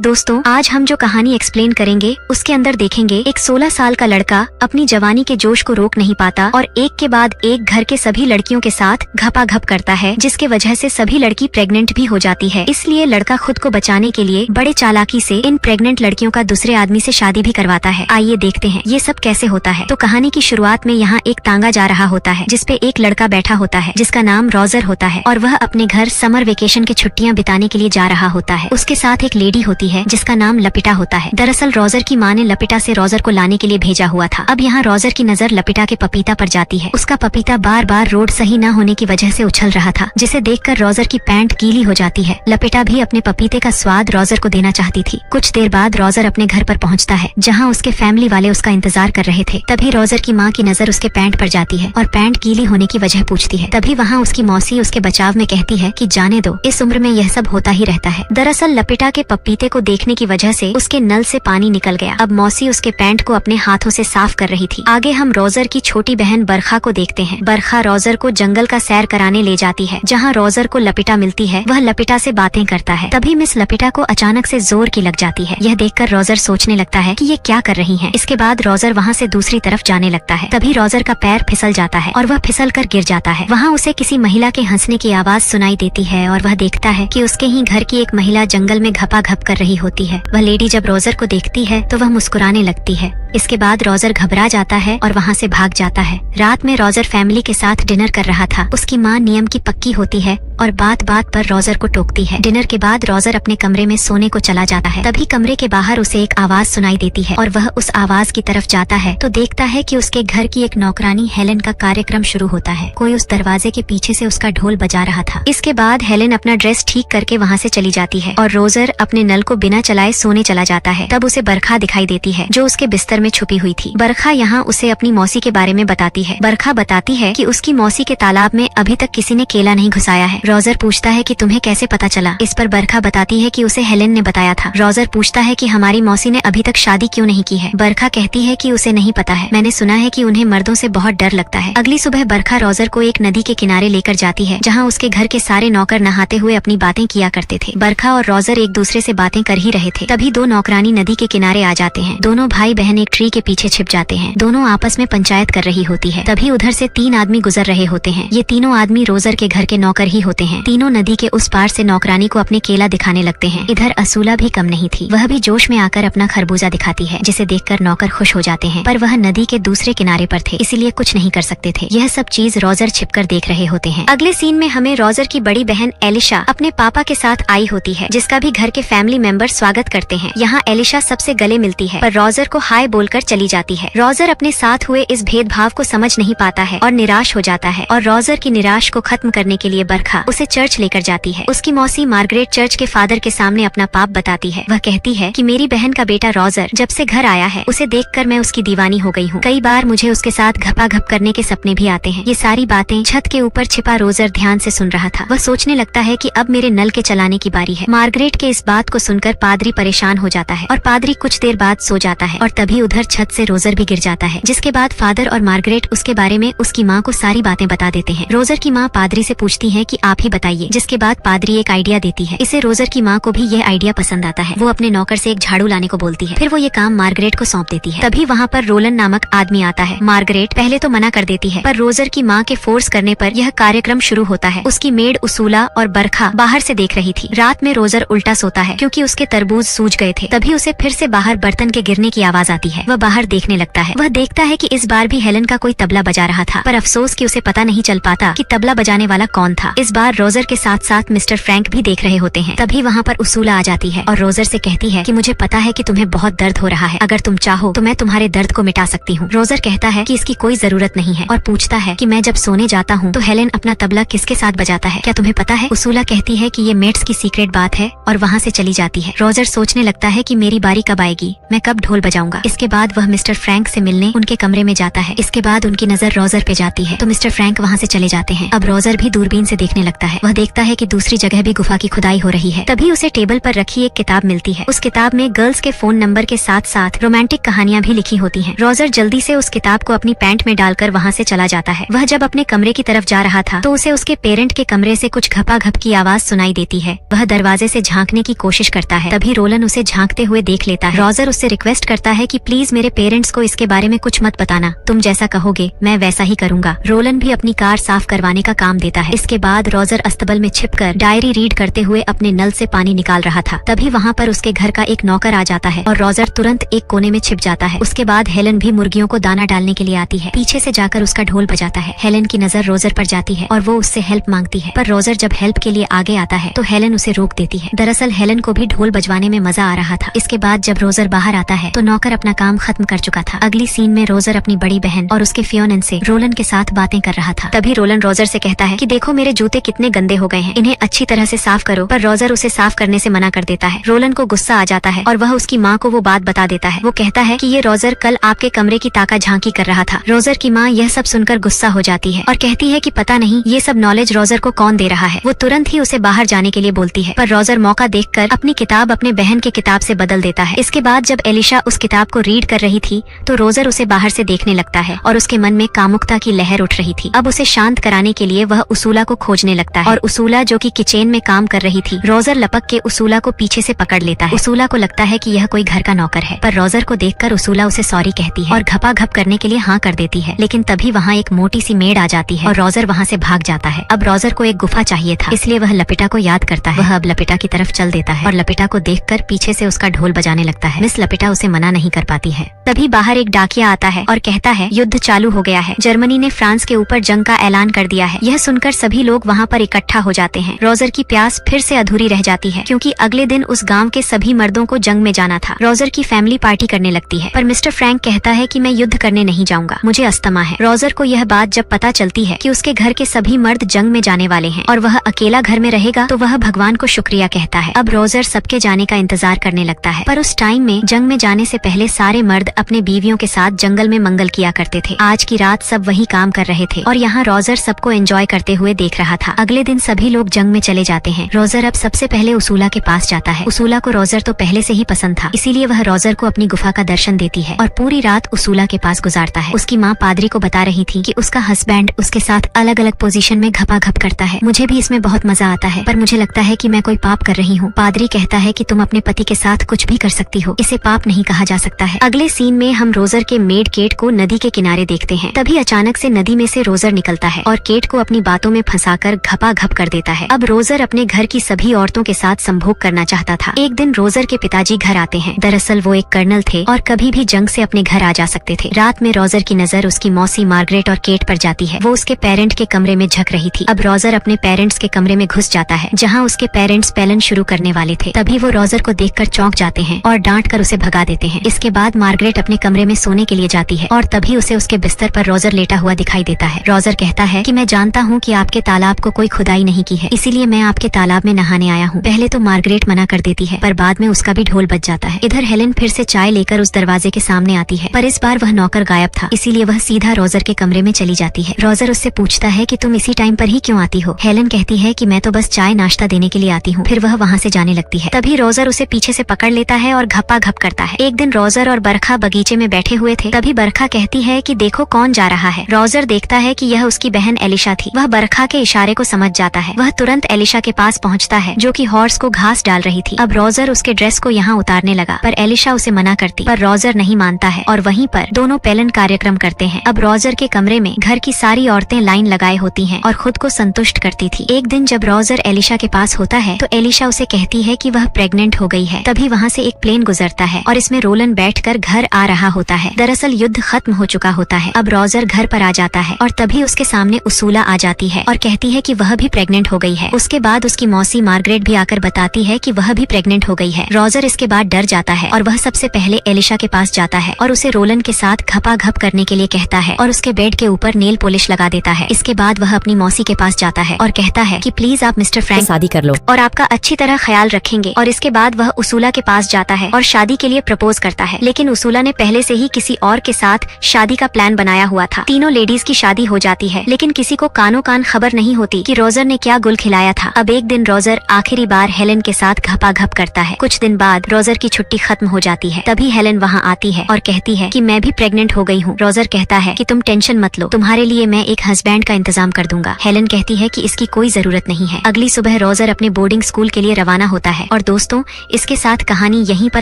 दोस्तों, आज हम जो कहानी एक्सप्लेन करेंगे उसके अंदर देखेंगे एक 16 साल का लड़का अपनी जवानी के जोश को रोक नहीं पाता और एक के बाद एक घर के सभी लड़कियों के साथ घपाघप करता है, जिसके वजह से सभी लड़की प्रेग्नेंट भी हो जाती है। इसलिए लड़का खुद को बचाने के लिए बड़े चालाकी से इन प्रेग्नेंट लड़कियों का दूसरे आदमी से शादी भी करवाता है। आइए देखते हैं ये सब कैसे होता है। तो कहानी की शुरुआत में यहाँ एक तांगा जा रहा होता है जिसपे एक लड़का बैठा होता है जिसका नाम रोजर होता है और वह अपने घर समर वेकेशन की छुट्टियाँ बिताने के लिए जा रहा होता है। उसके साथ एक लेडी होती है जिसका नाम लपिटा होता है। दरअसल रोजर की माँ ने लपिटा से रोजर को लाने के लिए भेजा हुआ था। अब यहाँ रोजर की नजर लपिटा के पपीता पर जाती है। उसका पपीता बार बार रोड सही न होने की वजह से उछल रहा था, जिसे देखकर रोजर की पैंट गीली हो जाती है। लपिटा भी अपने पपीते का स्वाद रोजर को देना चाहती थी। कुछ देर बाद रोजर अपने घर पर पहुँचता है जहाँ उसके फैमिली वाले उसका इंतजार कर रहे थे। तभी रोजर की माँ की नजर उसके पैंट पर जाती है और पैंट गीली होने की वजह पूछती है। तभी वहाँ उसकी मौसी उसके बचाव में कहती है कि जाने दो, इस उम्र में यह सब होता ही रहता है। दरअसल लपिटा के पपीते को देखने की वजह से उसके नल से पानी निकल गया। अब मौसी उसके पैंट को अपने हाथों से साफ कर रही थी। आगे हम रोजर की छोटी बहन बरखा को देखते हैं। बरखा रोजर को जंगल का सैर कराने ले जाती है जहाँ रोजर को लपिटा मिलती है। वह लपिटा से बातें करता है। तभी मिस लपिटा को अचानक से जोर की लग जाती है। यह देखकर रोजर सोचने लगता है कि ये क्या कर रही है। इसके बाद रोजर वहाँ से दूसरी तरफ जाने लगता है। तभी रोजर का पैर फिसल जाता है और वह फिसल कर गिर जाता है। वहाँ उसे किसी महिला के हंसने की आवाज सुनाई देती है और वह देखता है कि उसके ही घर की एक महिला जंगल में घपाघप कर रही होती है। वह लेडी जब रोजर को देखती है तो वह मुस्कुराने लगती है। इसके बाद रोजर घबरा जाता है और वहाँ से भाग जाता है। रात में रोजर फैमिली के साथ डिनर कर रहा था। उसकी माँ नियम की पक्की होती है और बात बात पर रोजर को टोकती है। डिनर के बाद रोजर अपने कमरे में सोने को चला जाता है। तभी कमरे के बाहर उसे एक आवाज सुनाई देती है और वह उस आवाज की तरफ जाता है तो देखता है कि उसके घर की एक नौकरानी हेलेन का कार्यक्रम शुरू होता है। कोई उस दरवाजे के पीछे से उसका ढोल बजा रहा था। इसके बाद हेलेन अपना ड्रेस ठीक करके वहाँ से चली जाती है और रोजर अपने नल को बिना चलाए सोने चला जाता है। तब उसे बरखा दिखाई देती है जो उसके बिस्तर में छुपी हुई थी। बरखा यहाँ उसे अपनी मौसी के बारे में बताती है। बरखा बताती है कि उसकी मौसी के तालाब में अभी तक किसी ने केला नहीं घुसाया है। रोजर पूछता है कि तुम्हें कैसे पता चला। इस पर बरखा बताती है कि उसे हेलेन ने बताया था। रोजर पूछता है कि हमारी मौसी ने अभी तक शादी क्यों नहीं की है। बरखा कहती है कि उसे नहीं पता है, मैंने सुना है कि उन्हें मर्दों से बहुत डर लगता है। अगली सुबह बरखा रोजर को एक नदी के किनारे लेकर जाती है जहाँ उसके घर के सारे नौकर नहाते हुए अपनी बातें किया करते थे। बरखा और रोजर एक दूसरे से बातें कर ही रहे थे। तभी दो नौकरानी नदी के किनारे आ जाते हैं। दोनों भाई बहन एक ट्री के पीछे छिप जाते हैं। दोनों आपस में पंचायत कर रही होती है। तभी उधर से 3 आदमी गुजर रहे होते हैं। ये तीनों आदमी रोजर के घर के नौकर ही होते हैं। तीनों नदी के उस पार से नौकरानी को अपने केला दिखाने लगते हैं। इधर असूला भी कम नहीं थी। वह भी जोश में आकर अपना खरबूजा दिखाती है जिसे देखकर नौकर खुश हो जाते हैं, पर वह नदी के दूसरे किनारे पर थे इसीलिए कुछ नहीं कर सकते थे। यह सब चीज रोजर छिपकर देख रहे होते हैं। अगले सीन में हमें रोजर की बड़ी बहन एलिशा अपने पापा के साथ आई होती है जिसका भी घर के फैमिली मेंबर स्वागत करते हैं। यहाँ एलिशा सबसे गले मिलती है पर रोजर को हाय बोलकर चली जाती है। रोजर अपने साथ हुए इस भेदभाव को समझ नहीं पाता है और निराश हो जाता है और रोजर की निराश को खत्म करने के लिए बरखा उसे चर्च लेकर जाती है। उसकी मौसी मार्गरेट चर्च के फादर के सामने अपना पाप बताती है। वह कहती है कि मेरी बहन का बेटा रोजर जब से घर आया है उसे देखकर मैं उसकी दीवानी हो गई हूँ। कई बार मुझे उसके साथ घपाघप करने के सपने भी आते हैं। ये सारी बातें छत के ऊपर छिपा रोजर ध्यान से सुन रहा था। वह सोचने लगता है कि अब मेरे नल के चलाने की बारी है। मार्गरेट के इस बात को सुनकर पादरी परेशान हो जाता है और पादरी कुछ देर बाद सो जाता है और तभी उधर छत से रोजर भी गिर जाता है। जिसके बाद फादर और मार्गरेट उसके बारे में उसकी माँ को सारी बातें बता देते हैं। रोजर की माँ पादरी से पूछती है कि आप ही बताइए। जिसके बाद पादरी एक आइडिया देती है। इसे रोजर की माँ को भी यह आइडिया पसंद आता है। वो अपने नौकर से एक झाड़ू लाने को बोलती है। फिर वो ये काम मार्गरेट को सौंप देती है। तभी वहाँ पर रोलन नामक आदमी आता है। मार्गरेट पहले तो मना कर देती है पर रोजर की माँ के फोर्स करने पर यह कार्यक्रम शुरू होता है। उसकी मेड उसूला और बरखा बाहर से देख रही थी। रात में रोजर उल्टा सोता है क्योंकि उसके तरबूज सूज गए थे। तभी उसे फिर से बाहर बर्तन के गिरने की आवाज आती है। वह बाहर देखने लगता है। वह देखता है कि इस बार भी हेलन का कोई तबला बजा रहा था, पर अफसोस कि उसे पता नहीं चल पाता कि तबला बजाने वाला कौन था। इस बार रोजर के साथ साथ मिस्टर फ्रैंक भी देख रहे होते हैं। तभी वहाँ पर उसूला आ जाती है और रोजर से कहती है कि मुझे पता है कि तुम्हें बहुत दर्द हो रहा है, अगर तुम चाहो तो मैं तुम्हारे दर्द को मिटा सकती हूँ। रोजर कहता है कि इसकी कोई जरूरत नहीं है और पूछता है कि मैं जब सोने जाता हूँ तो हेलेन अपना तबला किसके साथ बजाता है, क्या तुम्हें पता है? उसूला कहती है कि ये मेट्स की सीक्रेट बात है और वहाँ से चली जाती है। रोजर सोचने लगता है कि मेरी बारी कब आएगी, मैं कब ढोल बजाऊंगा। इसके उसके बाद वह मिस्टर फ्रैंक से मिलने उनके कमरे में जाता है। इसके बाद उनकी नजर रोजर पे जाती है तो मिस्टर फ्रैंक वहाँ से चले जाते हैं। अब रोजर भी दूरबीन से देखने लगता है। वह देखता है कि दूसरी जगह भी गुफा की खुदाई हो रही है। तभी उसे टेबल पर रखी एक किताब मिलती है। उस किताब में गर्ल्स के फोन नंबर के साथ साथ रोमांटिक कहानियां भी लिखी होती हैं। रोजर जल्दी से उस किताब को अपनी पैंट में डालकर वहाँ से चला जाता है। वह जब अपने कमरे की तरफ जा रहा था तो उसे उसके पेरेंट के कमरे से कुछ घपाघप की आवाज सुनाई देती है। वह दरवाजे से झांकने की कोशिश करता है। तभी रोलन उसे झांकते हुए देख लेता है। रोजर उससे रिक्वेस्ट करता है कि प्लीज मेरे पेरेंट्स को इसके बारे में कुछ मत बताना, तुम जैसा कहोगे मैं वैसा ही करूंगा। रोलन भी अपनी कार साफ करवाने का काम देता है। इसके बाद रोजर अस्तबल में छिपकर डायरी रीड करते हुए अपने नल से पानी निकाल रहा था। तभी वहाँ पर उसके घर का एक नौकर आ जाता है और रोजर तुरंत एक कोने में छिप जाता है। उसके बाद हेलन भी मुर्गियों को दाना डालने के लिए आती है। पीछे से जाकर उसका ढोल बजाता है। हेलन की नजर रोजर पर जाती है और वो उससे हेल्प मांगती है, पर रोजर जब हेल्प के लिए आगे आता है तो हेलन उसे रोक देती है। दरअसल हेलन को भी ढोल बजवाने में मजा आ रहा था। इसके बाद जब रोजर बाहर आता है तो नौकर अपना काम खत्म कर चुका था। अगली सीन में रोजर अपनी बड़ी बहन और उसके फियोनेंसे से रोलन के साथ बातें कर रहा था। तभी रोलन रोजर से कहता है कि देखो मेरे जूते कितने गंदे हो गए हैं, इन्हें अच्छी तरह से साफ करो। पर रोजर उसे साफ करने से मना कर देता है। रोलन को गुस्सा आ जाता है और वह उसकी माँ को वो बात बता देता है। वो कहता है कि ये रोजर कल आपके कमरे की ताका झांकी कर रहा था। रोजर की माँ यह सब सुनकर गुस्सा हो जाती है और कहती है कि पता नहीं ये सब नॉलेज रोजर को कौन दे रहा है। वो तुरंत ही उसे बाहर जाने के लिए बोलती है, पर रोजर मौका देखकर अपनी किताब अपने बहन के किताब से बदल देता है। इसके बाद जब एलिशा उस किताब को रीड कर रही थी तो रोजर उसे बाहर से देखने लगता है और उसके मन में कामुकता की लहर उठ रही थी। अब उसे शांत कराने के लिए वह उसूला को खोजने लगता है और उसूला जो कि किचन में काम कर रही थी, रोजर लपक के उसूला को पीछे से पकड़ लेता है। उसूला को लगता है कि यह कोई घर का नौकर है, पर रोजर को देखकर उसूला उसे सॉरी कहती है और घपाघप करने के लिए हाँ कर देती है। लेकिन तभी वहाँ एक मोटी सी मेड आ जाती है और रोजर वहाँ से भाग जाता है। अब रोजर को एक गुफा चाहिए था, इसलिए वह लपिटा को याद करता है। वह अब लपिटा की तरफ चल देता है और लपिटा को देखकर पीछे से उसका ढोल बजाने लगता है। मिस लपिटा उसे मना नहीं कर पाती है। तभी बाहर एक डाकिया आता है और कहता है युद्ध चालू हो गया है, जर्मनी ने फ्रांस के ऊपर जंग का ऐलान कर दिया है। यह सुनकर सभी लोग वहाँ पर इकट्ठा हो जाते हैं। रोजर की प्यास फिर से अधूरी रह जाती है क्योंकि अगले दिन उस गांव के सभी मर्दों को जंग में जाना था। रोजर की फैमिली पार्टी करने लगती है, पर मिस्टर फ्रैंक कहता है कि मैं युद्ध करने नहीं जाऊंगा, मुझे अस्थमा है। रोजर को यह बात जब पता चलती है कि उसके घर के सभी मर्द जंग में जाने वाले हैं और वह अकेला घर में रहेगा तो वह भगवान को शुक्रिया कहता है। अब रोजर सबके जाने का इंतजार करने लगता है, पर उस टाइम में जंग में जाने से पहले सारे मर्द अपने बीवियों के साथ जंगल में मंगल किया करते थे। आज की रात सब वही काम कर रहे थे और यहाँ रोजर सबको एंजॉय करते हुए देख रहा था। अगले दिन सभी लोग जंग में चले जाते हैं। रोजर अब सबसे पहले उसूला के पास जाता है। उसूला को रोजर तो पहले से ही पसंद था, इसीलिए वह रोजर को अपनी गुफा का दर्शन देती है और पूरी रात उसूला के पास गुजारता है। उसकी माँ पादरी को बता रही थी कि उसका हस्बैंड उसके साथ अलग अलग पोजीशन में घपाघप करता है। मुझे भी इसमें बहुत मजा आता है, पर मुझे लगता है कि मैं कोई पाप कर रही हूँ। पादरी कहता है कि तुम अपने पति के साथ कुछ भी कर सकती हो, इसे पाप नहीं कहा जा सकता है। अगले सीन में हम रोजर के मेड केट को नदी के किनारे देखते हैं। तभी अचानक से नदी में से रोजर निकलता है और केट को अपनी बातों में फंसाकर घपाघप कर देता है। अब रोजर अपने घर की सभी औरतों के साथ संभोग करना चाहता था। एक दिन रोजर के पिताजी घर आते हैं। दरअसल वो एक कर्नल थे और कभी भी जंग से अपने घर आ जा सकते थे। रात में रोजर की नजर उसकी मौसी मार्गरेट और केट पर जाती है। वो उसके पेरेंट के कमरे में झक रही थी। अब रोजर अपने पेरेंट्स के कमरे में घुस जाता है जहाँ उसके पेरेंट्स पेलन शुरू करने वाले थे। तभी वो रोजर को देखकर चौंक जाते हैं और डांट कर उसे भगा देते हैं। इसके बाद मार्गरेट अपने कमरे में सोने के लिए जाती है और तभी उसे उसके बिस्तर पर रोजर लेटा हुआ दिखाई देता है। रोजर कहता है कि मैं जानता हूँ कि आपके तालाब को कोई खुदाई नहीं की है, इसीलिए मैं आपके तालाब में नहाने आया हूँ। पहले तो मार्गरेट मना कर देती है, पर बाद में उसका भी ढोल बज जाता है। इधर हेलेन फिर से चाय लेकर उस दरवाजे के सामने आती है, पर इस बार वह नौकर गायब था, इसीलिए वह सीधा रोजर के कमरे में चली जाती है। रोजर उससे पूछता है कि तुम इसी टाइम पर ही क्यों आती हो? हेलेन कहती है कि मैं तो बस चाय नाश्ता देने के लिए आती हूँ। फिर वह वहाँ से जाने लगती है। तभी रोजर उसे पीछे से पकड़ लेता है और घपाघप करता है। एक दिन रोजर और बरखा बगीचे में बैठे हुए थे। तभी बरखा कहती है कि देखो कौन जा रहा है। रोजर देखता है कि यह उसकी बहन एलिशा थी। वह बरखा के इशारे को समझ जाता है। वह तुरंत एलिशा के पास पहुंचता है जो कि हॉर्स को घास डाल रही थी। अब रोजर उसके ड्रेस को यहाँ उतारने लगा, पर एलिशा उसे मना करती, पर रोजर नहीं मानता है और वहीं पर दोनों पेलन कार्यक्रम करते हैं। अब रोजर के कमरे में घर की सारी औरतें लाइन लगाए होती हैं और खुद को संतुष्ट करती थी। एक दिन जब रोजर एलिशा के पास होता है तो एलिशा उसे कहती है कि वह प्रेग्नेंट हो गई है। तभी वहाँ से एक प्लेन गुजरता है और इसमें रोलन बैठकर घर आ रहा होता है। दरअसल युद्ध खत्म हो चुका होता है। अब रोजर घर पर आ जाता है और तभी उसके सामने उसूला आ जाती है और कहती है कि वह भी प्रेग्नेंट हो गई है। उसके बाद उसकी मौसी मार्गरेट भी आकर बताती है कि वह भी प्रेग्नेंट हो गई है। रोजर इसके बाद डर जाता है और वह सबसे पहले एलिशा के पास जाता है और उसे रोलन के साथ घपाघप करने के लिए कहता है और उसके बेड के ऊपर नेल पॉलिश लगा देता है। इसके बाद वह अपनी मौसी के पास जाता है और कहता है कि प्लीज आप मिस्टर फ्रैंक शादी कर लो और आपका अच्छी तरह ख्याल रखेंगे। और इसके बाद वह उसूला के पास जाता है और शादी के लिए प्रपोज करता है। लेकिन उसूला ने पहले से ही किसी और के साथ शादी का प्लान बनाया हुआ था। तीनों लेडीज की शादी हो जाती है, लेकिन किसी को कानो कान खबर नहीं होती कि रोजर ने क्या गुल खिलाया था। अब एक दिन रोजर आखिरी बार हेलेन के साथ घपाघप करता है। कुछ दिन बाद रोजर की छुट्टी खत्म हो जाती है। तभी हेलेन वहाँ आती है और कहती है कि मैं भी प्रेग्नेंट हो गई हूँ। रोजर कहता है कि तुम टेंशन मत लो, तुम्हारे लिए मैं एक हस्बैंड का इंतजाम कर दूंगा। हेलेन कहती है कि इसकी कोई जरूरत नहीं है। अगली सुबह रोजर अपने बोर्डिंग स्कूल के लिए रवाना होता है। और दोस्तों, इसके साथ कहानी यहीं पर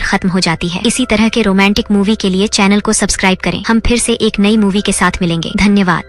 खत्म हो जाती है। इसी तरह के रोमांटिक मूवी के लिए चैनल को सब्सक्राइब करें। हम फिर से एक नई मूवी के साथ मिलेंगे। धन्यवाद।